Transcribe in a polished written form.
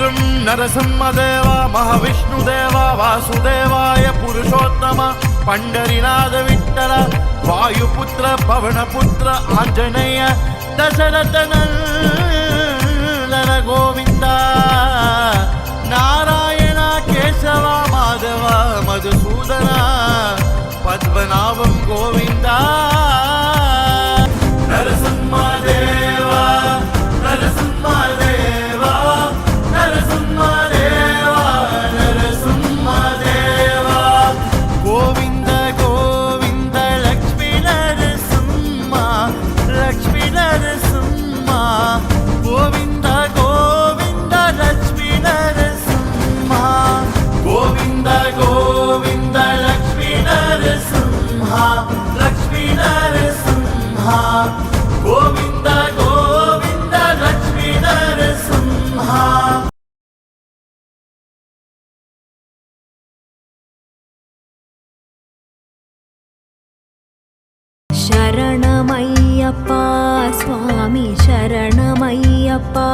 गुरुं नरसिंहदेव महाविष्णुदेव वासुदेवाय पुरुषोत्तम पंडरीनाथ विठ्ठल वायुपुत्र पवनपुत्र आंजनेय दशरथनंदन गोविंद नारायण केशव माधव मधुसूदन पद्मनाभं गोविंद नरसिंहदेव नरसिंहदेव नरसिंहदेव नरसिंहदेव गोविंद गोविंद लक्ष्मी नरसिंह लक्ष्मी नरसिंह गोविंद गोविंद लक्ष्मी नरसिंह गोविंद गोविंद लक्ष्मी नरसिंह लक्ष्मी नरसिंह गोविंद गोविंद लक्ष्मी नरसिंह शरणमय्यप्पा स्वामी शरणमय्यप्पा।